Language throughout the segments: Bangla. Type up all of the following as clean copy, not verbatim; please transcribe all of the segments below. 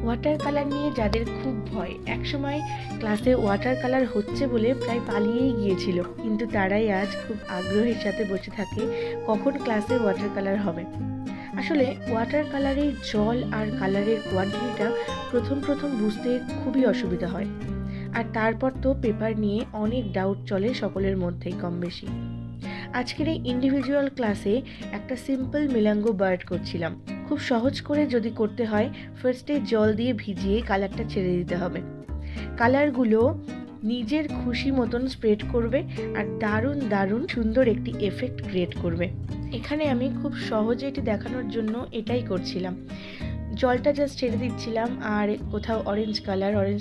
ওয়াটার কালার নিয়ে যাদের খুব ভয়, একসময় ক্লাসে ওয়াটার কালার হচ্ছে বলে প্রায় পালিয়েই গিয়েছিল, কিন্তু তারাই আজ খুব আগ্রহের সাথে বসে থাকে কখন ক্লাসে ওয়াটার কালার হবে। আসলে ওয়াটার কালারে জল আর কালারের কোয়ান্টিটিটা প্রথম বুঝতে খুবই অসুবিধা হয়, আর তারপর তো পেপার নিয়ে অনেক ডাউট চলে সকলের মধ্যেই কম বেশি। আজকের এই ইন্ডিভিজুয়াল ক্লাসে একটা সিম্পল মিলাঙ্গো বার্ড করছিলাম। খুব সহজ করে যদি করতে হয়, ফার্স্টে জল দিয়ে ভিজিয়ে কালারটা ছেড়ে দিতে হবে। কালারগুলো নিজের খুশি মতন স্প্রেড করবে আর দারুণ সুন্দর একটি এফেক্ট ক্রিয়েট করবে। এখানে আমি খুব সহজে এটি দেখানোর জন্য এটাই করছিলাম। জলটা জাস্ট ছেড়ে দিচ্ছিলাম, আর কোথাও অরেঞ্জ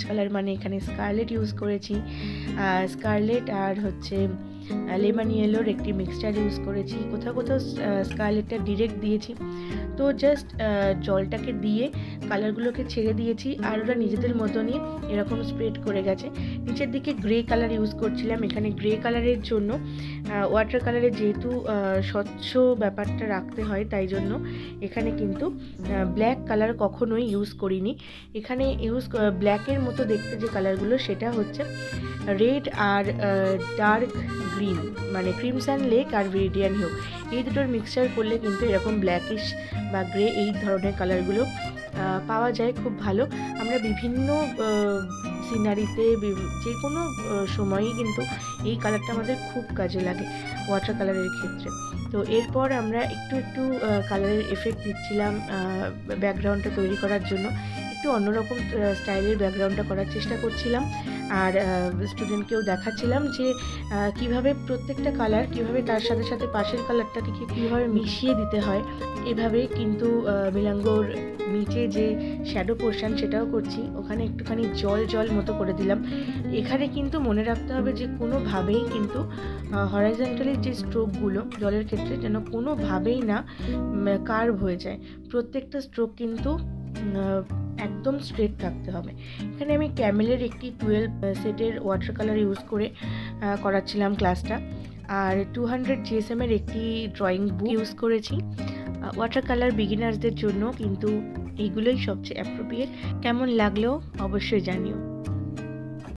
কালার মানে এখানে স্কারলেট ইউজ করেছি, স্কারলেট আর লেমন ইয়েলোর একটি মিক্সচার ইউজ করেছি, কোথাও স্কারলেটটা ডিরেক্ট দিয়েছি। তো জাস্ট জলটাকে দিয়ে কালারগুলোকে ছেড়ে দিয়েছি, আর ওরা নিজেদের মতনই এরকম স্প্রেড করে গেছে। নিচের দিকে গ্রে কালার ইউজ করছিলাম। এখানে গ্রে কালারের জন্য ওয়াটার কালারে যেহেতু স্বচ্ছ ব্যাপারটা রাখতে হয়, তাই জন্য এখানে কিন্তু ব্ল্যাক কালার কখনোই ইউজ করিনি। এখানে ব্ল্যাকের মতো দেখতে যে কালারগুলো, সেটা হচ্ছে রেড আর ডার্ক গ্রিন, মানে ক্রিমসন লেক আর ভিরিডিয়ান হিউ, এই দুটোর মিক্সচার করলে কিন্তু এরকম ব্ল্যাকিশ বা গ্রে এই ধরনের কালারগুলো পাওয়া যায় খুব ভালো। আমরা বিভিন্ন সিনারিতে যে কোনো সময়ই কিন্তু এই কালারটা আমাদের খুব কাজে লাগে ওয়াটার কালারের ক্ষেত্রে। তো এরপর আমরা একটু কালারের এফেক্ট দিচ্ছিলাম ব্যাকগ্রাউন্ডটা তৈরি করার জন্য। একটু অন্যরকম স্টাইলের ব্যাকগ্রাউন্ডটা করার চেষ্টা করছিলাম, আর স্টুডেন্টকেও দেখাচ্ছিলাম যে কিভাবে প্রত্যেকটা কালার কিভাবে তার সাথে পাশের কালারটাকে কীভাবে মিশিয়ে দিতে হয়। এভাবে কিন্তু মিলাঙ্গোর নিচে যে শ্যাডো পোর্শন সেটাও করছি, ওখানে একটুখানি জল মতো করে দিলাম। এখানে কিন্তু মনে রাখতে হবে যে কোনোভাবেই কিন্তু হরাইজন্টালি যে স্ট্রোকগুলো জলের ক্ষেত্রে যেন কোনোভাবেই না কার্ভ হয়ে যায়। প্রত্যেকটা স্ট্রোক কিন্তু একদম স্ট্রেট থাকতে হবে। এখানে আমি ক্যামেলের একটি 12 সেটের ওয়াটার কালার ইউজ করে করাচ্ছিলাম ক্লাসটা, আর 200 GSM এর একটি ড্রয়িং বুক ইউজ করেছি ওয়াটার কালার বিগিনার্সদের জন্য, কিন্তু এইগুলোই সবচেয়ে অ্যাপ্রোপ্রিয়েট। কেমন লাগলো অবশ্যই জানিও।